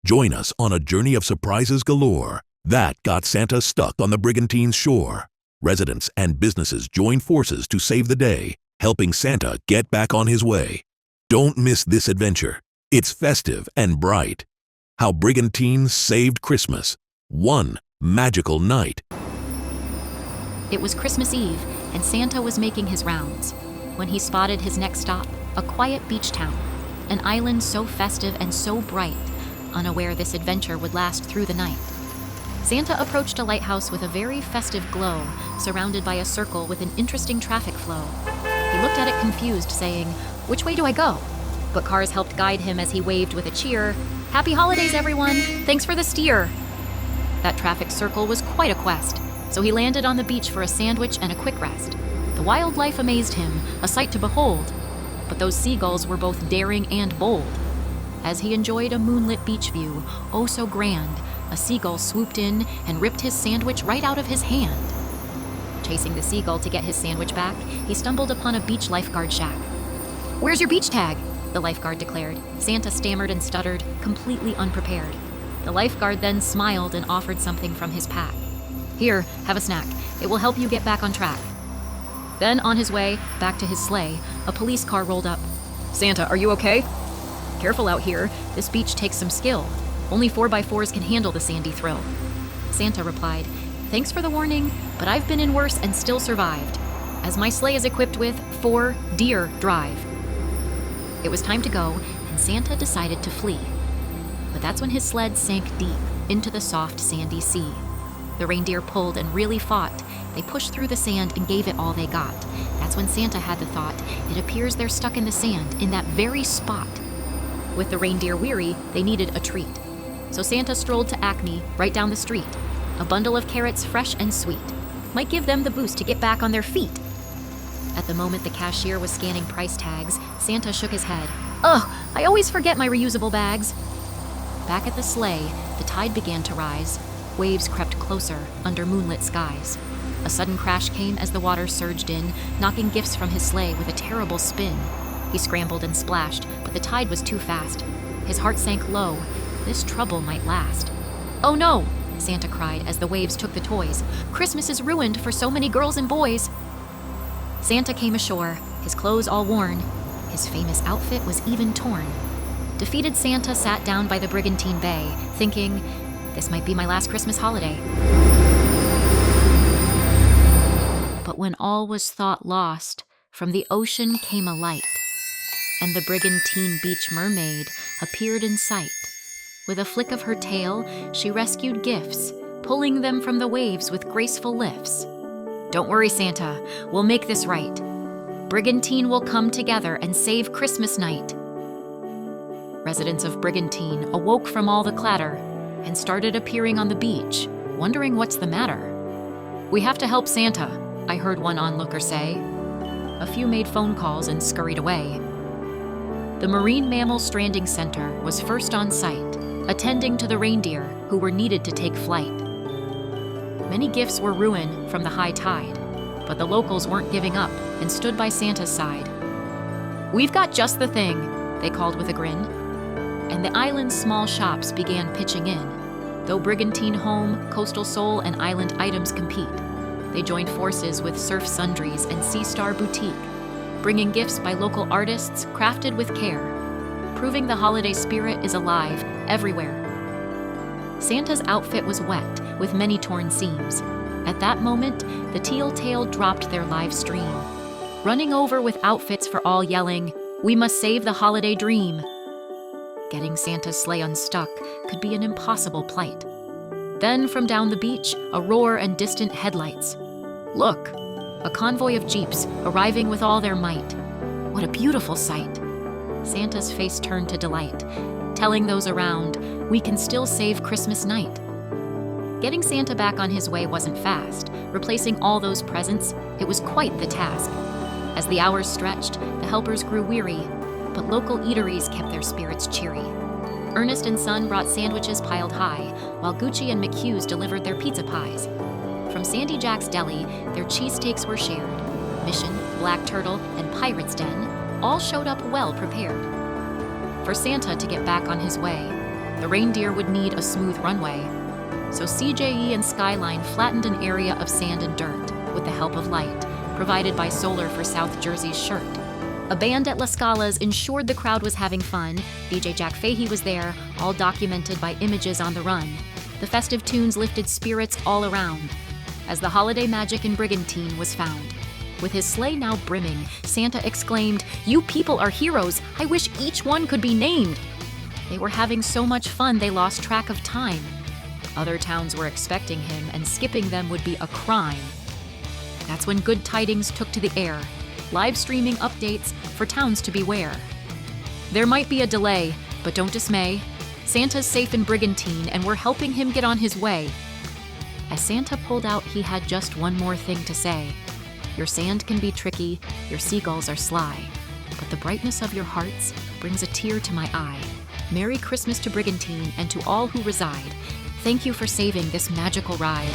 Join us on a journey of surprises galore that got Santa stuck on the Brigantine's shore. Residents and businesses join forces to save the day, helping Santa get back on his way. Don't miss this adventure. It's festive and bright. How Brigantine saved Christmas. One magical night. It was Christmas Eve, and Santa was making his rounds when he spotted his next stop, a quiet beach town, an island so festive and so bright, unaware this adventure would last through the night. Santa approached a lighthouse with a very festive glow, surrounded by a circle with an interesting traffic flow. He looked at it confused, saying, "Which way do I go?" But cars helped guide him as he waved with a cheer, "Happy holidays, everyone! Thanks for the steer!" That traffic circle was quite a quest, so he landed on the beach for a sandwich and a quick rest. The wildlife amazed him, a sight to behold, but those seagulls were both daring and bold. As he enjoyed a moonlit beach view, oh so grand, a seagull swooped in and ripped his sandwich right out of his hand. Chasing the seagull to get his sandwich back, he stumbled upon a beach lifeguard shack. "Where's your beach tag?" the lifeguard declared. Santa stammered and stuttered, completely unprepared. The lifeguard then smiled and offered something from his pack. "Here, have a snack. It will help you get back on track." Then, on his way back to his sleigh, a police car rolled up. "Santa, are you okay?" "Careful out here. This beach takes some skill. Only 4x4s can handle the sandy thrill." Santa replied, "Thanks for the warning, but I've been in worse and still survived, as my sleigh is equipped with 4 deer drive." It was time to go, and Santa decided to flee. But that's when his sled sank deep into the soft, sandy sea. The reindeer pulled and really fought. They pushed through the sand and gave it all they got. That's when Santa had the thought, it appears they're stuck in the sand, in that very spot. With the reindeer weary, they needed a treat. So Santa strolled to Acme, right down the street. A bundle of carrots, fresh and sweet, might give them the boost to get back on their feet. At the moment the cashier was scanning price tags, Santa shook his head. "Ugh, I always forget my reusable bags." Back at the sleigh, the tide began to rise. Waves crept closer under moonlit skies. A sudden crash came as the water surged in, knocking gifts from his sleigh with a terrible spin. He scrambled and splashed, but the tide was too fast. His heart sank low. This trouble might last. "Oh no!" Santa cried as the waves took the toys. "Christmas is ruined for so many girls and boys." Santa came ashore, his clothes all worn. His famous outfit was even torn. Defeated Santa sat down by the Brigantine Bay, thinking, this might be my last Christmas holiday. But when all was thought lost, from the ocean came a light, and the Brigantine beach mermaid appeared in sight. With a flick of her tail, she rescued gifts, pulling them from the waves with graceful lifts. "Don't worry, Santa, we'll make this right. Brigantine will come together and save Christmas night." Residents of Brigantine awoke from all the clatter and started appearing on the beach, wondering what's the matter. "We have to help Santa," I heard one onlooker say. A few made phone calls and scurried away. The Marine Mammal Stranding Center was first on site, attending to the reindeer who were needed to take flight. Many gifts were ruined from the high tide, but the locals weren't giving up and stood by Santa's side. "We've got just the thing," they called with a grin. And the island's small shops began pitching in. Though Brigantine Home, Coastal Soul, and Island Items compete, they joined forces with Surf Sundries and Sea Star Boutique, bringing gifts by local artists crafted with care, proving the holiday spirit is alive everywhere. Santa's outfit was wet with many torn seams. At that moment, the teal tail dropped their live stream, running over with outfits for all yelling, "We must save the holiday dream." Getting Santa's sleigh unstuck could be an impossible plight. Then from down the beach, a roar and distant headlights. Look, a convoy of jeeps arriving with all their might. What a beautiful sight. Santa's face turned to delight, telling those around, we can still save Christmas night. Getting Santa back on his way wasn't fast. Replacing all those presents, it was quite the task. As the hours stretched, the helpers grew weary, but local eateries kept their spirits cheery. Ernest and Son brought sandwiches piled high, while Gucci and McHugh's delivered their pizza pies. From Sandy Jack's Deli, their cheesesteaks were shared. Mission, Black Turtle, and Pirate's Den all showed up well prepared. For Santa to get back on his way, The reindeer would need a smooth runway. So CJE and Skyline flattened an area of sand and dirt with the help of light, provided by Solar for South Jersey's shirt. A band at La Scala's ensured the crowd was having fun. DJ Jack Fahey was there, all documented by images on the run. The festive tunes lifted spirits all around, as the holiday magic in Brigantine was found. With his sleigh now brimming, Santa exclaimed, "You people are heroes! I wish each one could be named!" They were having so much fun they lost track of time. Other towns were expecting him, and skipping them would be a crime. That's when good tidings took to the air, live streaming updates for towns to beware. There might be a delay, but don't dismay. Santa's safe in Brigantine, and we're helping him get on his way. As Santa pulled out, he had just one more thing to say. Your sand can be tricky, your seagulls are sly, but the brightness of your hearts brings a tear to my eye. Merry Christmas to Brigantine and to all who reside. Thank you for saving this magical ride.